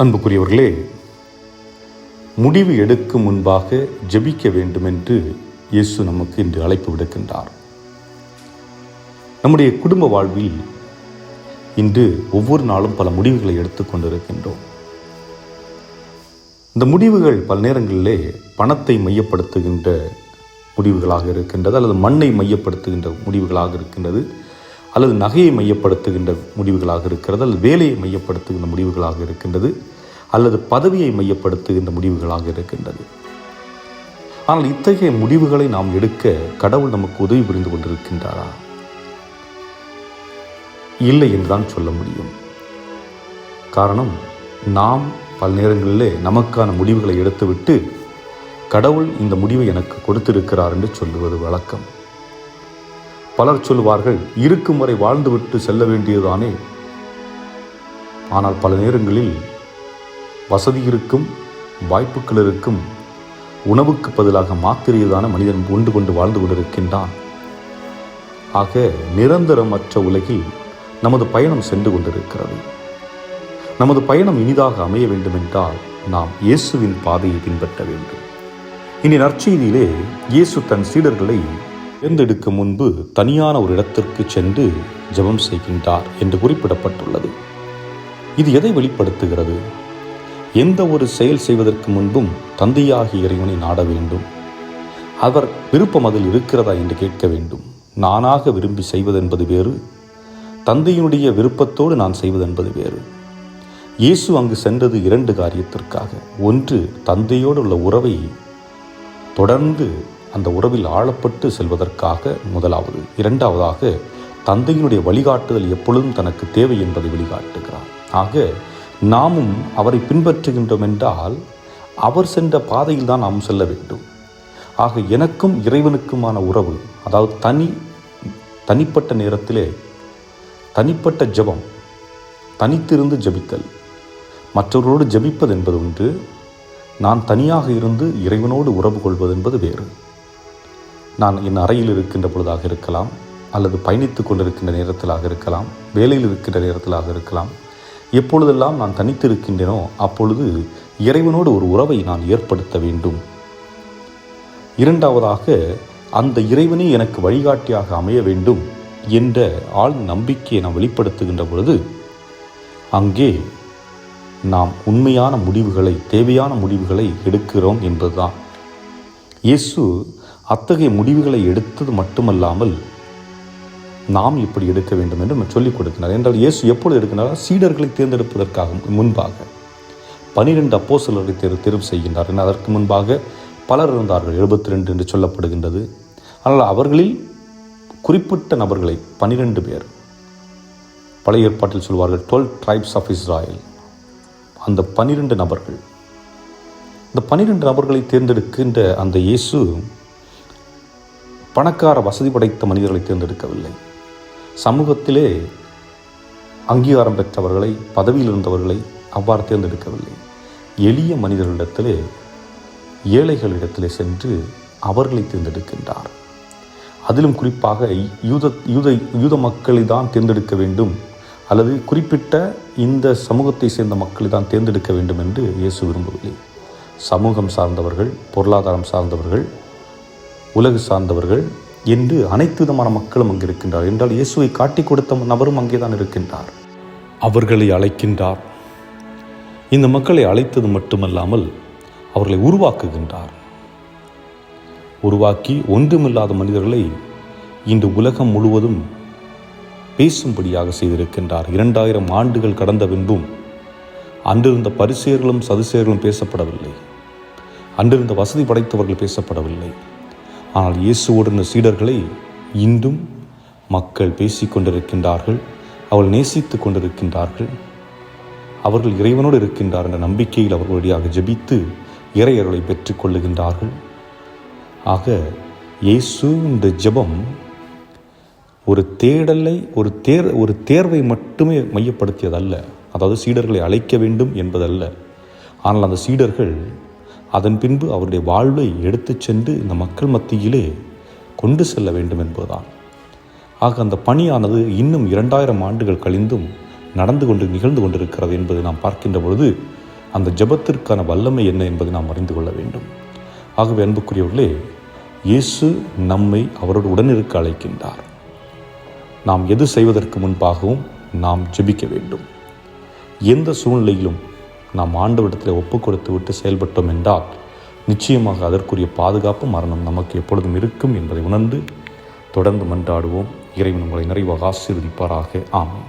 அன்புக்குரியவர்களே, முடிவு எடுக்கும் முன்பாக ஜெபிக்க வேண்டும் என்று இயேசு நமக்கு இன்று அழைப்பு விடுக்கின்றார். நம்முடைய குடும்ப வாழ்வில் இன்று ஒவ்வொரு நாளும் பல முடிவுகளை எடுத்துக்கொண்டிருக்கின்றோம். இந்த முடிவுகள் பல நேரங்களிலே பணத்தை மையப்படுத்துகின்ற முடிவுகளாக இருக்கின்றது, அல்லது மண்ணை மையப்படுத்துகின்ற முடிவுகளாக இருக்கின்றது, அல்லது நகையை மையப்படுத்துகின்ற முடிவுகளாக இருக்கிறது, அல்லது வேலையை மையப்படுத்துகின்ற முடிவுகளாக இருக்கின்றது, அல்லது பதவியை மையப்படுத்துகின்ற முடிவுகளாக இருக்கின்றது. ஆனால் இத்தகைய முடிவுகளை நாம் எடுக்க கடவுள் நமக்கு உதவி புரிந்து கொண்டிருக்கின்றாரா? இல்லை என்றுதான் சொல்ல முடியும். காரணம், நாம் பல நேரங்களிலே நமக்கான முடிவுகளை எடுத்துவிட்டு கடவுள் இந்த முடிவை எனக்கு கொடுத்திருக்கிறார் என்று சொல்லுவது வழக்கம். பலர் சொல்லுவார்கள், இருக்கும் வரை வாழ்ந்துவிட்டு செல்ல வேண்டியதுதானே. ஆனால் பல நேரங்களில் வசதி இருக்கும், வாய்ப்புகள் இருக்கும், உணவுக்கு பதிலாக மாத்திரையதான மனிதன் உண்டு கொண்டு வாழ்ந்து கொண்டிருக்கின்றான். ஆக நிரந்தரமற்ற உலகில் நமது பயணம் சென்று கொண்டிருக்கிறது. நமது பயணம் இனிதாக அமைய வேண்டும் என்றால் நாம் இயேசுவின் பாதையை பின்பற்ற வேண்டும். இனி நற்செய்தியிலே இயேசு தன் சீடர்களை தேர்ந்தெடுக்க முன்பு தனியான ஒரு இடத்திற்கு சென்று ஜெபம் செய்கின்றார் என்று குறிப்பிடப்பட்டுள்ளது. இது எதை வெளிப்படுத்துகிறது? எந்த ஒரு செயல் செய்வதற்கு முன்பும் தந்தையாகிய இறைவனை நாட வேண்டும். அவர் விருப்பம் அதில் இருக்கிறதா என்று கேட்க வேண்டும். நானாக விரும்பி செய்வதென்பது வேறு, தந்தையினுடைய விருப்பத்தோடு நான் செய்வதென்பது வேறு. இயேசு அங்கு சென்றது இரண்டு காரியத்திற்காக. ஒன்று, தந்தையோடு உள்ள உறவை தொடர்ந்து அந்த உறவில் ஆழப்பட்டு செல்வதற்காக முதலாவது. இரண்டாவதாக, தந்தையினுடைய வழிகாட்டுதல் எப்பொழுதும் தனக்கு தேவை என்பதை வெளிக்காட்டுகிறார். ஆக நாமும் அவரை பின்பற்றுகின்றோம் என்றால் அவர் சென்ற பாதையில் தான் நாம் செல்ல வேண்டும். ஆக எனக்கும் இறைவனுக்குமான உறவு, அதாவது தனிப்பட்ட நேரத்திலே தனிப்பட்ட ஜெபம், தனித்திருந்து ஜெபித்தல், மற்றவர்களோடு ஜெபிப்பது என்பது ஒன்று. நான் தனியாக இருந்து இறைவனோடு உறவு கொள்வது என்பது வேறு. நான் என் அறையில் இருக்கின்ற பொழுதாக இருக்கலாம், அல்லது பயணித்து கொண்டிருக்கின்ற நேரத்திலாக இருக்கலாம், வேலையில் இருக்கின்ற நேரத்திலாக இருக்கலாம். எப்பொழுதெல்லாம் நான் தனித்து இருக்கின்றேனோ அப்பொழுது இறைவனோடு ஒரு உறவை நான் ஏற்படுத்த வேண்டும். இரண்டாவதாக, அந்த இறைவனே எனக்கு வழிகாட்டியாக அமைய வேண்டும் என்ற ஆழ் நம்பிக்கையை நாம் வெளிப்படுத்துகின்ற பொழுது அங்கே நாம் உண்மையான முடிவுகளை, தேவையான முடிவுகளை எடுக்கிறோம் என்பதுதான். இயேசு அத்தகைய முடிவுகளை எடுத்தது மட்டுமல்லாமல் நாம் இப்படி எடுக்க வேண்டும் என்று சொல்லிக் கொடுக்கிறார். என்றால் இயேசு எப்பொழுது எடுக்கிறார்? சீடர்களை தேர்ந்தெடுப்பதற்காக முன்பாக 12 அப்போஸ்தலரை தேர்வு செய்கின்றார். அதற்கு முன்பாக பலர் இருந்தார்கள், 72 என்று சொல்லப்படுகின்றது. ஆனால் அவர்களில் குறிப்பிட்ட நபர்களை 12 பேர், பழைய ஏற்பாட்டில் சொல்வார்கள் 12 tribes of Israel. அந்த 12 நபர்கள், இந்த 12 நபர்களை தேர்ந்தெடுக்கின்ற அந்த இயேசு பணக்கார வசதி படைத்த மனிதர்களை தேர்ந்தெடுக்கவில்லை. சமூகத்திலே அங்கீகாரம் பெற்றவர்களை, பதவியில் இருந்தவர்களை அவ்வாறு தேர்ந்தெடுக்கவில்லை. எளிய மனிதர்களிடத்திலே, ஏழைகளிடத்திலே சென்று அவர்களை தேர்ந்தெடுக்கின்றார். அதிலும் குறிப்பாக யூத மக்களை தான் தேர்ந்தெடுக்க வேண்டும், அல்லது குறிப்பிட்ட இந்த சமூகத்தை சேர்ந்த மக்களை தான் தேர்ந்தெடுக்க வேண்டும் என்று இயேசு விரும்பவில்லை. சமூகம் சார்ந்தவர்கள், பொருளாதாரம் சார்ந்தவர்கள், உலகு சார்ந்தவர்கள் என்று அனைத்து விதமான மக்களும் அங்கு இருக்கின்றார். என்றால் இயேசுவை காட்டிக் கொடுத்த நபரும் அங்கே தான் இருக்கின்றார். அவர்களை அழைக்கின்றார். இந்த மக்களை அழைத்தது மட்டுமல்லாமல் அவர்களை உருவாக்குகின்றார். உருவாக்கி ஒன்றுமில்லாத மனிதர்களை இன்று உலகம் முழுவதும் பேசும்படியாக செய்திருக்கின்றார். 2000 ஆண்டுகள் கடந்த பின்பும் அன்றிருந்த பரிசேயர்களும் சதுசேயர்களும் பேசப்படவில்லை. அன்றிருந்த வசதி படைத்தவர்கள் பேசப்படவில்லை. ஆனால் இயேசுவோடு இருந்த சீடர்களை இன்றும் மக்கள் பேசிக்கொண்டிருக்கின்றார்கள். அவர்கள் நேசித்து கொண்டிருக்கின்றார்கள். அவர்கள் இறைவனோடு இருக்கின்றார் என்ற நம்பிக்கையில் அவர்கள் வழியாக ஜெபித்து இறையருளை பெற்றுக் கொள்ளுகின்றார்கள். ஆக இயேசு இந்த ஜெபம் ஒரு தேடலை, ஒரு தேர்வை மட்டுமே மையப்படுத்தியதல்ல. அதாவது சீடர்களை அழைக்க வேண்டும் என்பதல்ல. ஆனால் அந்த சீடர்கள் அதன் பின்பு அவருடைய வாழ்வை எடுத்து சென்று இந்த மக்கள் மத்தியிலே கொண்டு செல்ல வேண்டும் என்பதுதான். ஆக அந்த பணியானது இன்னும் 2000 ஆண்டுகள் கழிந்தும் நிகழ்ந்து கொண்டிருக்கிறது என்பதை நாம் பார்க்கின்ற பொழுது அந்த ஜெபத்திற்கான வல்லமை என்ன என்பதை நாம் அறிந்து கொள்ள வேண்டும். ஆகவே அன்புக்குரியவர்களே, இயேசு நம்மை அவரோடு உடனிருக்க அழைக்கின்றார். நாம் எது செய்வதற்கு முன்பாகவும் நாம் ஜெபிக்க வேண்டும். எந்த சூழ்நிலையிலும் நாம் ஆண்டவரிடத்தில் ஒப்பு கொடுத்து விட்டு செயல்பட்டோம் என்றால் நிச்சயமாக அதற்குரிய பாதுகாப்பு மரணம் நமக்கு எப்பொழுதும் இருக்கும் என்பதை உணர்ந்து தொடர்ந்து மன்றாடுவோம். இறைவன் உங்களை நிறைவாக ஆசீர்வதிப்பாராக. ஆமென்.